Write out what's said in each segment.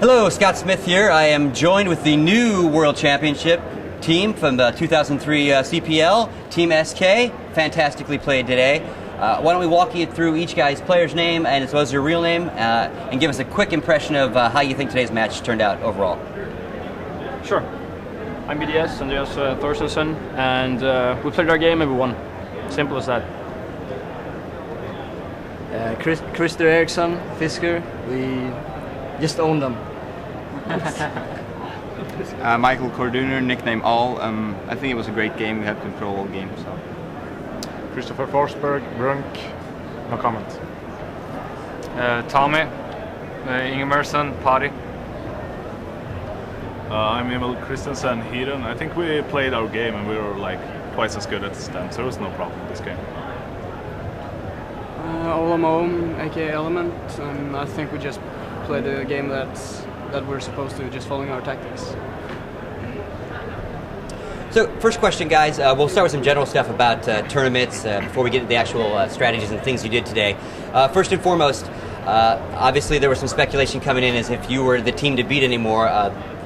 Hello, Scott Smith here. I am joined with the new World Championship team from the 2003 CPL, Team SK. Fantastically played today. Why don't we walk you through each guy's player's name and as well as your real name, and give us a quick impression of how you think today's match turned out overall. Sure. I'm BDS, Andreas Thorstensen, and we played our game and we won. Simple as that. Christer Eriksson, Fisker, we just owned them. Michael Corduner, nickname All. I think it was a great game. We had control all game. So. Christopher Forsberg, Brunk, no comment. Tommy, Ingemerson, Party. I'm Emil Christensen, Hidden. I think we played our game and we were like twice as good as them, so there was no problem in this game. Olam, aka Element, and I think we just played a game that we're supposed to, just following our tactics. So, first question, guys. We'll start with some general stuff about tournaments before we get into the actual strategies and things you did today. First and foremost, obviously there was some speculation coming in as if you were the team to beat anymore.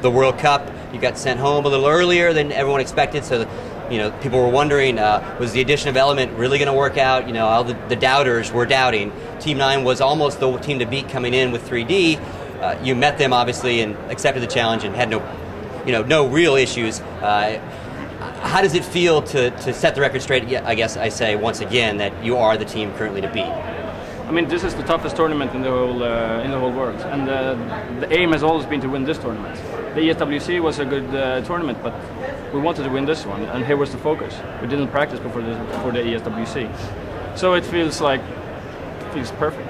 The World Cup, you got sent home a little earlier than everyone expected, so people were wondering, was the addition of Element really going to work out? All the doubters were doubting. Team 9 was almost the team to beat coming in with 3D. You met them obviously and accepted the challenge and had no real issues. How does it feel to set the record straight? Yeah, I guess I say once again that you are the team currently to beat. I mean, this is the toughest tournament in the whole world, and the aim has always been to win this tournament. The ESWC was a good tournament, but we wanted to win this one, and here was the focus. We didn't practice before the ESWC, so it feels perfect.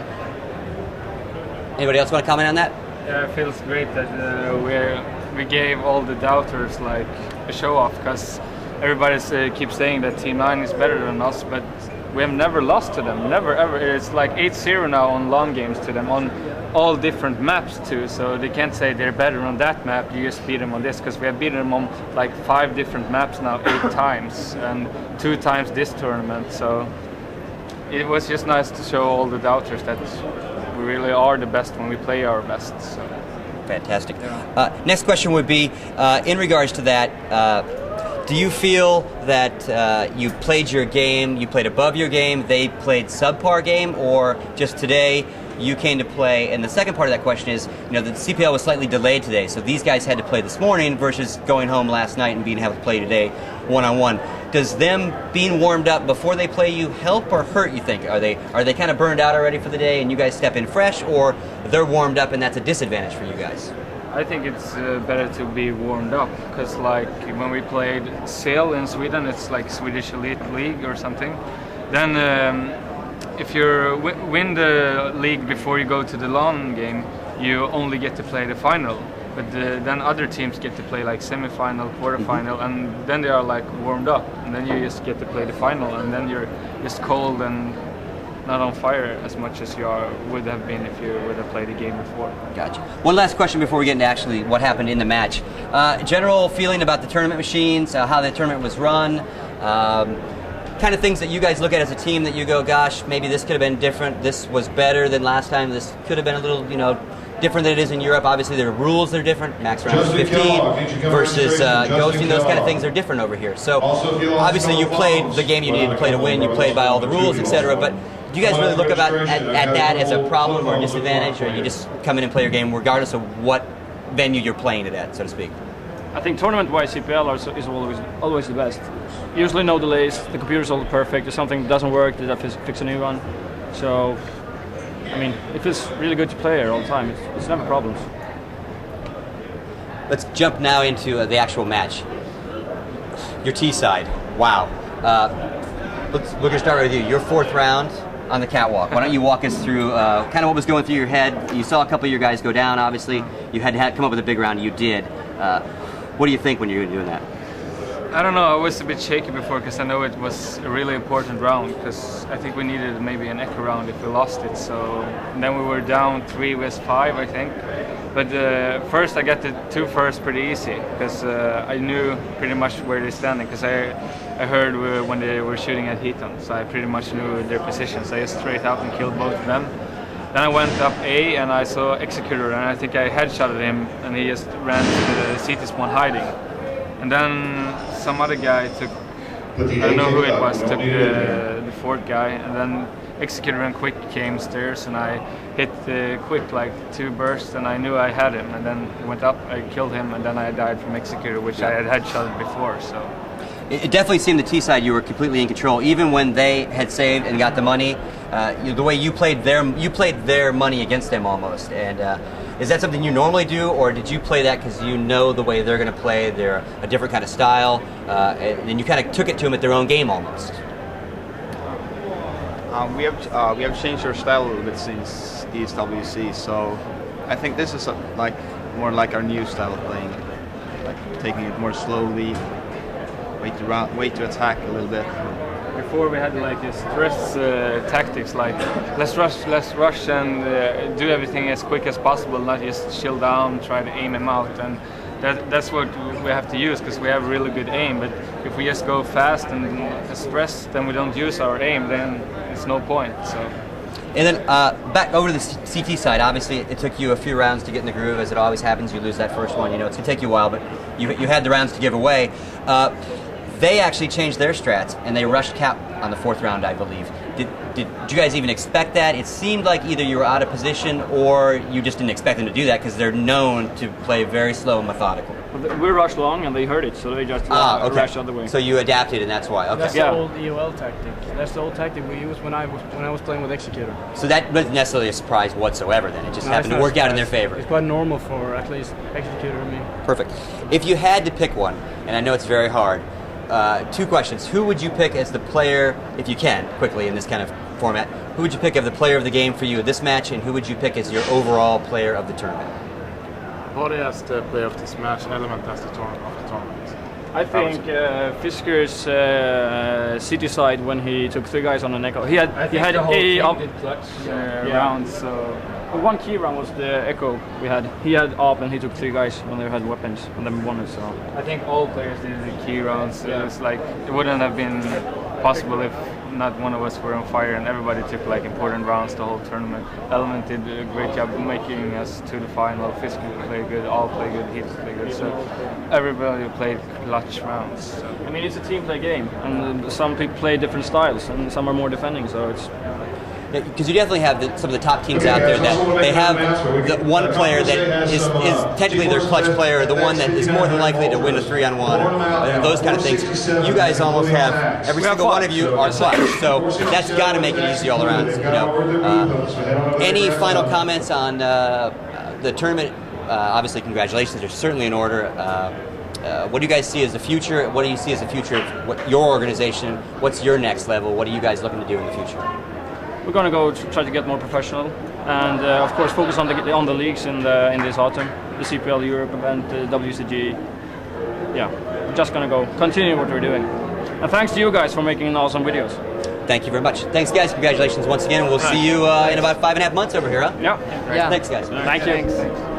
Anybody else want to comment on that? Yeah, it feels great that we gave all the doubters like a show off, because everybody keeps saying that Team 9 is better than us, but we have never lost to them, never ever. It's like 8-0 now on long games to them on all different maps too, so they can't say they're better on that map, you just beat them on this, because we have beaten them on like 5 different maps now 8 times, and 2 times this tournament, so it was just nice to show all the doubters that we really are the best when we play our best. So. Fantastic. Next question would be, in regards to that, do you feel that you played your game, you played above your game, they played subpar game, or just today you came to play? And the second part of that question is, the CPL was slightly delayed today, so these guys had to play this morning versus going home last night and being able to play today one-on-one. Does them being warmed up before they play you help or hurt, you think? Are they kind of burned out already for the day and you guys step in fresh, or they're warmed up and that's a disadvantage for you guys? I think it's better to be warmed up, because like when we played Sail in Sweden, it's like Swedish Elite League or something, then if you win the league before you go to the LAN game, you only get to play the final. But then other teams get to play like semi-final, quarter-final, and then they are like warmed up, and then you just get to play the final, and then you're just cold and not on fire as much as you would have been if you would have played the game before. Gotcha. One last question before we get into actually what happened in the match. General feeling about the tournament machines, how the tournament was run, kind of things that you guys look at as a team that you go, gosh, maybe this could have been different, this was better than last time, this could have been a little, different than it is in Europe. Obviously, the rules are different. Max round 15 versus ghosting. Those kind of things are different over here. So, obviously, you played the game you needed to play to win. You played by all the rules, etc. But do you guys really look at that as a problem or a disadvantage, or you just come in and play your game regardless of what venue you're playing it at, so to speak? I think tournament-wise CPL is always the best. Usually no delays. The computer's all perfect. If something doesn't work, they just fix a new one. So. I mean, it feels really good to play here all the time. It's never problems. Let's jump now into the actual match. Your T side. Wow. We're going to start with you. Your 4th round on the catwalk. Why don't you walk us through kind of what was going through your head? You saw a couple of your guys go down, obviously. You had to come up with a big round. You did. What do you think when you're doing that? I don't know, I was a bit shaky before, because I know it was a really important round, because I think we needed maybe an echo round if we lost it, so then we were down 3-5, I think. But first I got the 2 first pretty easy, because I knew pretty much where they're standing, because I heard when they were shooting at Heaton, so I pretty much knew their positions. I just straight out and killed both of them. Then I went up A and I saw Executor, and I think I headshotted him, and he just ran to the CT spawn hiding. And then some other guy took, I don't know who it was, took the fourth guy, and then Executor and Quick came stairs, and I hit Quick like 2 bursts, and I knew I had him, and then he went up, I killed him, and then I died from Executor, which I had headshotted before. So It definitely seemed the T side you were completely in control, even when they had saved and got the money. The way you played their money against them almost. And is that something you normally do, or did you play that because you know the way they're going to play? They're a different kind of style, and you kind of took it to them at their own game almost. We have changed our style a little bit since ESWC, so I think this is more like our new style of playing, like taking it more slowly, wait to attack a little bit. before we had like a stress tactics, like let's rush and do everything as quick as possible, not just chill down, try to aim him out, and that's what we have to use because we have really good aim. But if we just go fast and stress, then we don't use our aim, then it's no point. So. And then back over to the CT side, obviously it took you a few rounds to get in the groove, as it always happens. You lose that first one, you know, it's going to take you a while, but you had the rounds to give away. They actually changed their strats, and they rushed Cap on the fourth round, I believe. Did you guys even expect that? It seemed like either you were out of position or you just didn't expect them to do that because they're known to play very slow and methodical. We rushed long and they heard it, so they just rushed the other way. So you adapted, and that's why. Okay. That's the old EOL tactic. That's the old tactic we used when I was playing with Executor. So that wasn't necessarily a surprise whatsoever. Then it just happened to work out in their favor. It's quite normal for at least Executor and me. Perfect. If you had to pick one, and I know it's very hard, two questions. Who would you pick as the player, if you can, quickly in this kind of format? Who would you pick as the player of the game for you at this match, and who would you pick as your overall player of the tournament? Body as the player of this match, Element as the tournament. I think Fisker's city side when he took 3 guys on an echo. He had a up round. So one key round was the echo we had. He had up and he took 3 guys when they had weapons and then won it. So I think all players did the key rounds. Yeah. It's like it wouldn't have been possible if not one of us were on fire, and everybody took like important rounds the whole tournament. Element did a great job making us to the final. Fisker played good, all played good, Heaps played good. So everybody played clutch rounds. So. I mean, it's a team play game, and some people play different styles, and some are more defending. So it's. Because you definitely have some of the top teams out there that they have the one player that is technically their clutch player, the one that is more than likely to win a 3-on-1, those kind of things. You guys almost have every single one of you are clutch, so that's got to make it easy all around. You know, any final comments on the tournament? Obviously, congratulations. They're certainly in order. What do you guys see as the future? What do you see as the future of what your organization? What's your next level? What are you guys looking to do in the future? We're going to go try to get more professional, and of course focus on the leagues in this autumn, the CPL Europe event, the WCG. Yeah, we're just going to go continue what we're doing. And thanks to you guys for making awesome videos. Thank you very much. Thanks, guys. Congratulations once again. We'll see you in about 5.5 months over here, huh? Yeah. Thanks, guys. Thank you. Thanks.